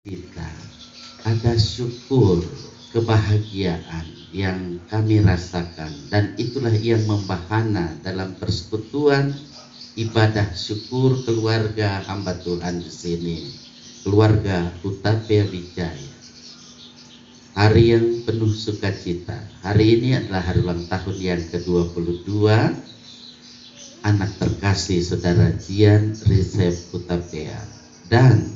kita, ada syukur, kebahagiaan yang kami rasakan, dan itulah yang membahana dalam persekutuan ibadah syukur keluarga hamba Tuhan di sini, keluarga Hutapea Wijaya. Hari yang penuh sukacita. Hari ini adalah hari ulang tahun yang ke-22 anak terkasih saudara Jian Rizef Hutapea, dan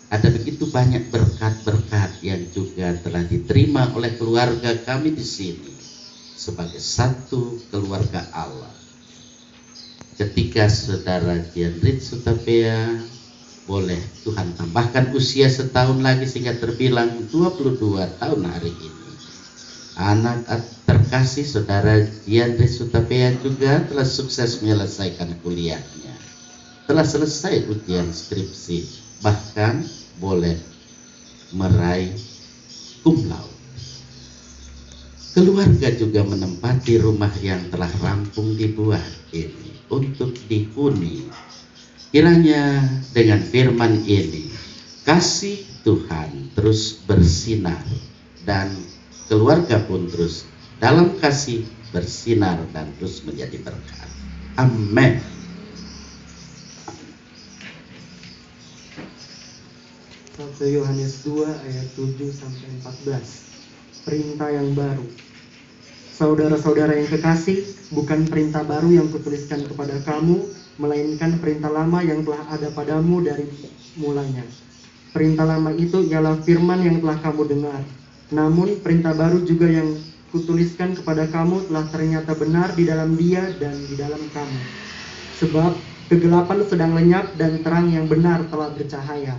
ada begitu banyak berkat-berkat yang juga telah diterima oleh keluarga kami di sini sebagai satu keluarga Allah. Ketika saudara Jian Rizef Hutapea boleh Tuhan tambahkan usia setahun lagi sehingga terbilang 22 tahun hari ini. Anak terkasih saudara Jian Rizef Hutapea juga telah sukses menyelesaikan kuliahnya, telah selesai ujian skripsi, bahkan boleh meraih cum laude. Keluarga juga menempati rumah yang telah rampung dibuat ini untuk dihuni. Kiranya dengan firman ini kasih Tuhan terus bersinar dan keluarga pun terus dalam kasih bersinar dan terus menjadi berkat. Amin. 1 Yohanes 2 ayat 7-14. Perintah yang baru. Saudara-saudara yang kekasih, bukan perintah baru yang kutuliskan kepada kamu, melainkan perintah lama yang telah ada padamu dari mulanya. Perintah lama itu ialah firman yang telah kamu dengar. Namun perintah baru juga yang kutuliskan kepada kamu telah ternyata benar di dalam Dia dan di dalam kamu. Sebab kegelapan sedang lenyap dan terang yang benar telah bercahaya.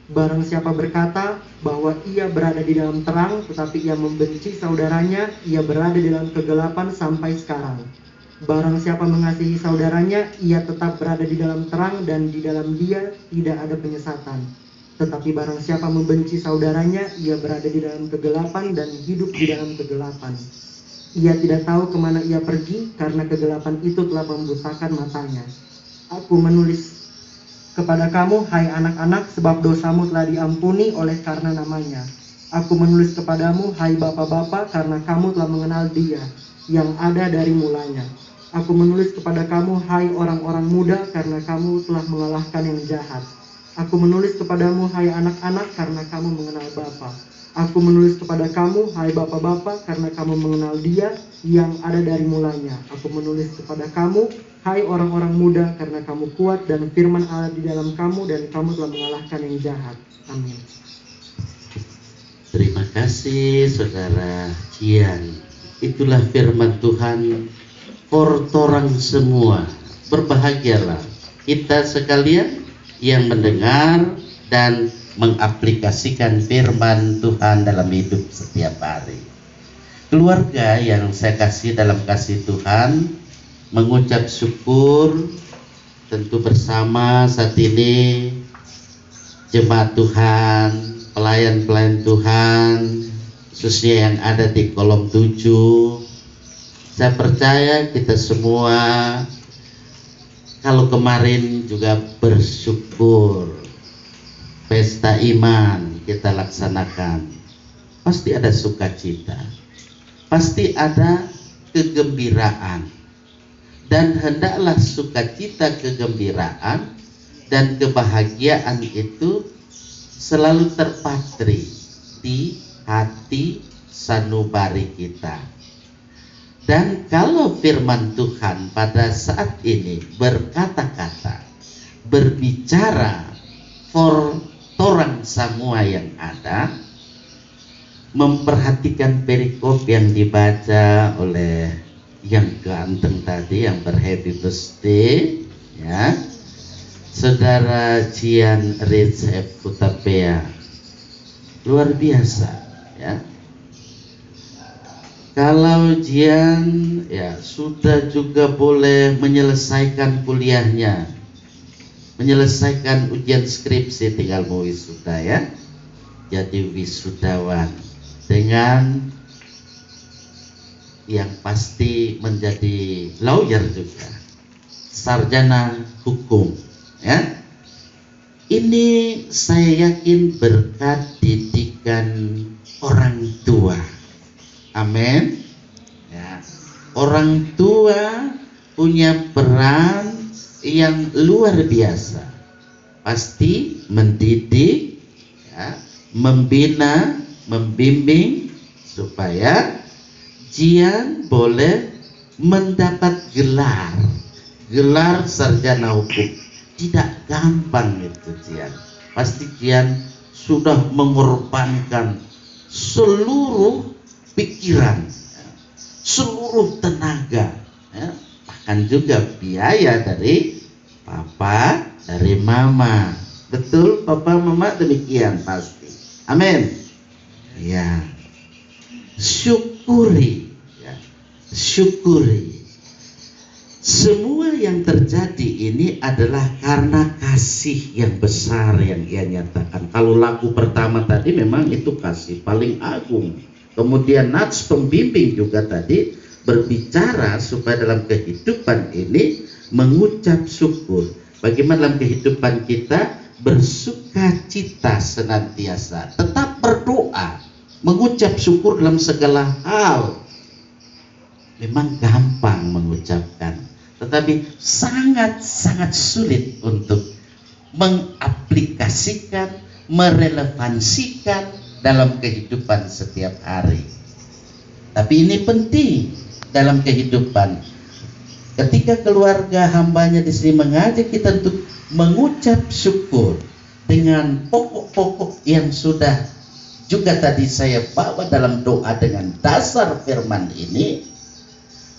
Barang siapa berkata bahwa ia berada di dalam terang tetapi ia membenci saudaranya, ia berada di dalam kegelapan sampai sekarang. Barang siapa mengasihi saudaranya, ia tetap berada di dalam terang dan di dalam Dia tidak ada penyesatan. Tetapi barang siapa membenci saudaranya, ia berada di dalam kegelapan dan hidup di dalam kegelapan. Ia tidak tahu kemana ia pergi karena kegelapan itu telah membutakan matanya. Aku menulis kepada kamu, hai anak-anak, sebab dosamu telah diampuni oleh karena namanya. Aku menulis kepadamu, hai bapak-bapak, karena kamu telah mengenal Dia yang ada dari mulanya. Aku menulis kepada kamu, hai orang-orang muda, karena kamu telah mengalahkan yang jahat. Aku menulis kepadamu, hai anak-anak, karena kamu mengenal Bapa. Aku menulis kepada kamu, hai bapak-bapak, karena kamu mengenal Dia yang ada dari mulanya. Aku menulis kepada kamu, hai orang-orang muda, karena kamu kuat dan firman Allah di dalam kamu dan kamu telah mengalahkan yang jahat. Amin. Terima kasih saudara Jian. Itulah firman Tuhan for torang semua. Berbahagialah kita sekalian yang mendengar dan mengaplikasikan firman Tuhan dalam hidup setiap hari. Keluarga yang saya kasih dalam kasih Tuhan, mengucap syukur tentu bersama saat ini jemaat Tuhan, pelayan-pelayan Tuhan, khususnya yang ada di kolom 7. Saya percaya kita semua kalau kemarin juga bersyukur, pesta iman kita laksanakan, pasti ada sukacita, pasti ada kegembiraan, dan hendaklah sukacita, kegembiraan, dan kebahagiaan itu selalu terpatri di hati sanubari kita. Dan kalau firman Tuhan pada saat ini berkata-kata, berbicara for torang semua yang ada, memperhatikan perikop yang dibaca oleh yang ganteng tadi, yang berhappy birthday, ya, saudara Jian Rizef Hutapea, luar biasa, ya. Kalau Jian ya sudah juga boleh menyelesaikan kuliahnya, menyelesaikan ujian skripsi, tinggal mau wisuda, ya, jadi wisudawan dengan yang pasti menjadi lawyer juga, sarjana hukum, ya. Ini saya yakin berkat didikan orang tua. Amin. Ya. Orang tua punya peran yang luar biasa. Pasti mendidik, ya, membina, membimbing supaya Jian boleh mendapat gelar sarjana hukum. Tidak gampang itu Jian. Pasti Jian sudah mengorbankan seluruh pikiran, seluruh tenaga, ya, bahkan juga biaya dari papa, dari mama. Betul papa mama, demikian pasti. Amin. Ya, syukuri, ya, syukuri. Semua yang terjadi ini adalah karena kasih yang besar yang ia nyatakan. Kalau lagu pertama tadi memang itu kasih paling agung. Kemudian nats pembimbing juga tadi berbicara supaya dalam kehidupan ini mengucap syukur. Bagaimana dalam kehidupan kita bersuka cita senantiasa, tetap berdoa, mengucap syukur dalam segala hal. Memang gampang mengucapkan, tetapi sangat-sangat sulit untuk mengaplikasikan, merelevansikan dalam kehidupan setiap hari. Tapi ini penting dalam kehidupan. Ketika keluarga hambanya di sini mengajak kita untuk mengucap syukur dengan pokok-pokok yang sudah juga tadi saya bawa dalam doa dengan dasar firman ini.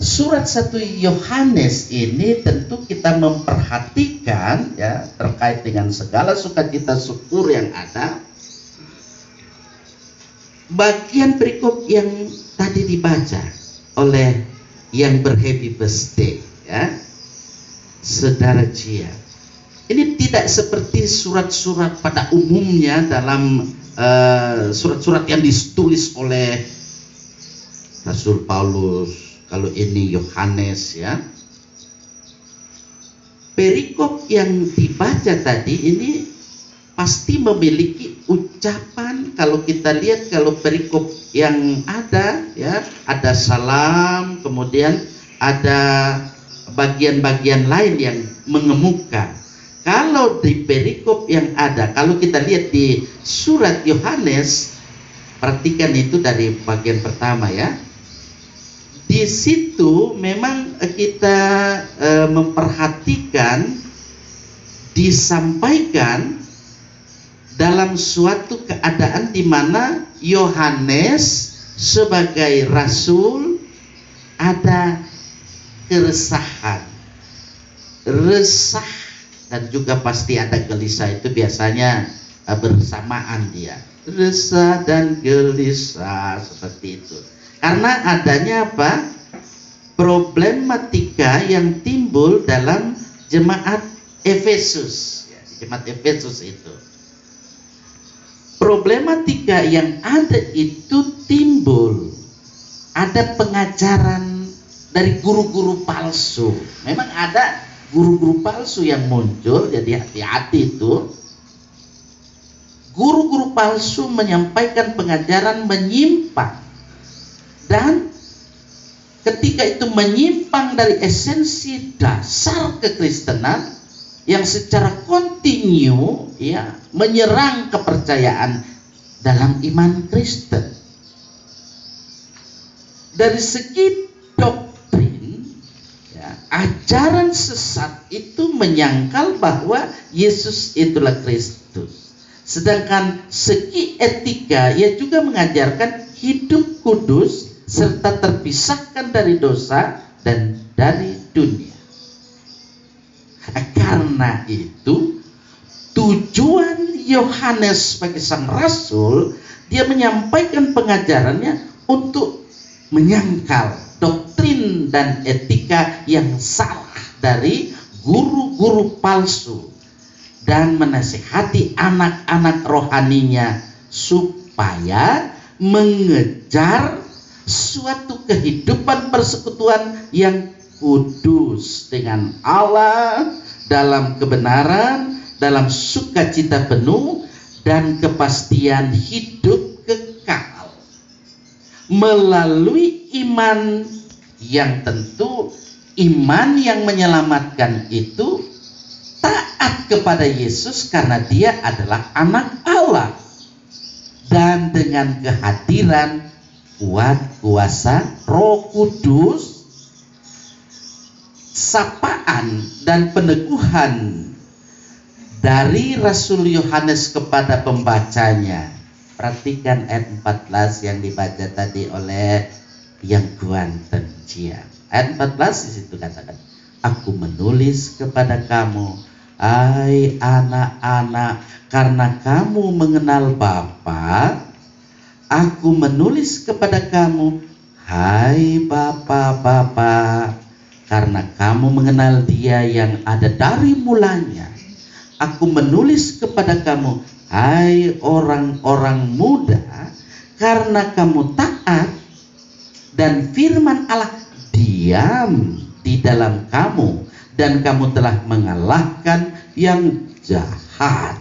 Surat 1 Yohanes ini tentu kita memperhatikan, ya, terkait dengan segala sukacita syukur yang ada. Bagian perikop yang tadi dibaca oleh yang berhappy birthday, ya, Saudara Jian. Ini tidak seperti surat-surat pada umumnya dalam surat-surat yang ditulis oleh Rasul Paulus. Kalau ini Yohanes, ya. Perikop yang dibaca tadi ini pasti memiliki ucapan. Kalau kita lihat, kalau perikop yang ada, ya, ada salam, kemudian ada bagian-bagian lain yang mengemuka. Kalau di perikop yang ada, kalau kita lihat di surat Yohanes, perhatikan itu dari bagian pertama, ya. Di situ memang kita memperhatikan disampaikan dalam suatu keadaan di mana Yohanes sebagai rasul ada keresahan, resah, dan juga pasti ada gelisah. Itu biasanya bersamaan dia, resah dan gelisah seperti itu. Karena adanya apa? Problematika yang timbul dalam jemaat Efesus. Ya, jemaat Efesus itu. Problematika yang ada itu timbul. Ada pengajaran dari guru-guru palsu. Memang ada guru-guru palsu yang muncul, jadi hati-hati itu. Guru-guru palsu menyampaikan pengajaran menyimpang. Dan ketika itu menyimpang dari esensi dasar kekristenan yang secara kontinu, ya, menyerang kepercayaan dalam iman Kristen. Dari segi doktrin, ya, ajaran sesat itu menyangkal bahwa Yesus itulah Kristus. Sedangkan segi etika, ia juga mengajarkan hidup kudus serta terpisahkan dari dosa dan dari dunia. Karena itu tujuan Yohanes sebagai sang rasul, dia menyampaikan pengajarannya untuk menyangkal doktrin dan etika yang salah dari guru-guru palsu dan menasihati anak-anak rohaninya supaya mengejar suatu kehidupan persekutuan yang kudus dengan Allah dalam kebenaran dalam sukacita penuh dan kepastian hidup kekal melalui iman yang tentu iman yang menyelamatkan itu taat kepada Yesus karena dia adalah anak Allah, dan dengan kehadiran kuat kuasa Roh Kudus, sapaan dan peneguhan dari Rasul Yohanes kepada pembacanya. Perhatikan ayat 14 yang dibaca tadi oleh yang Guanten Cia. Ayat 14 di situ katakan, aku menulis kepada kamu, hai anak-anak, karena kamu mengenal Bapa. Aku menulis kepada kamu, hai Bapa, karena kamu mengenal Dia yang ada dari mulanya. Aku menulis kepada kamu, hai orang-orang muda, karena kamu taat dan firman Allah diam di dalam kamu, dan kamu telah mengalahkan yang jahat.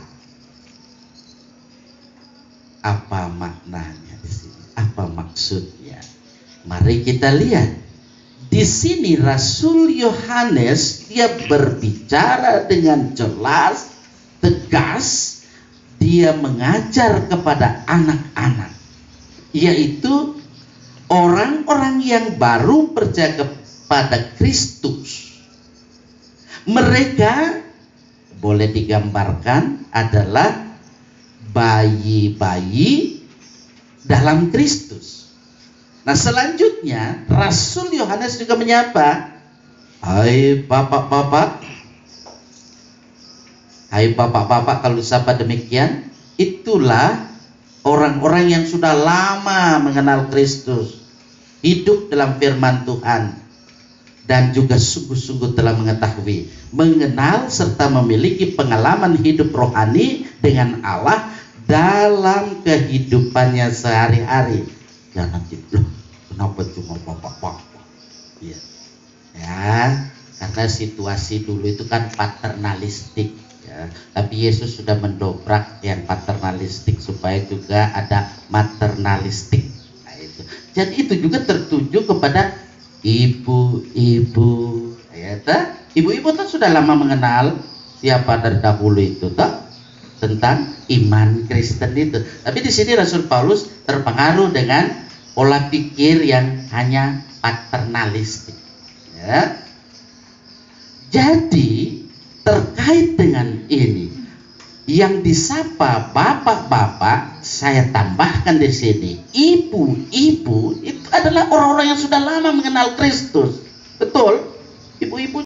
Apa maknanya di sini? Apa maksudnya? Mari kita lihat. Di sini Rasul Yohanes dia berbicara dengan jelas, tegas. Dia mengajar kepada anak-anak, yaitu orang-orang yang baru percaya kepada Kristus. Mereka boleh digambarkan adalah bayi-bayi dalam Kristus. Nah, selanjutnya Rasul Yohanes juga menyapa, hai bapak-bapak. Hai bapak-bapak, kalau disapa demikian, itulah orang-orang yang sudah lama mengenal Kristus, hidup dalam firman Tuhan, dan juga sungguh-sungguh telah mengetahui, mengenal serta memiliki pengalaman hidup rohani dengan Allah dalam kehidupannya sehari-hari. Ya nanti, loh, kenapa cuma bapak-bapak? Ya, karena situasi dulu itu kan paternalistik. Ya, tapi Yesus sudah mendobrak yang paternalistik supaya juga ada maternalistik. Nah, itu. Jadi itu juga tertuju kepada ibu-ibu. Ya, ibu-ibu kan sudah lama mengenal siapa dari dahulu itu, tentang iman Kristen itu. Tapi di sini Rasul Paulus terpengaruh dengan pola pikir yang hanya paternalistik. Ya. Jadi terkait dengan ini, yang disapa bapak-bapak, saya tambahkan di sini, ibu-ibu itu adalah orang-orang yang sudah lama mengenal Kristus. Betul? Ibu-ibu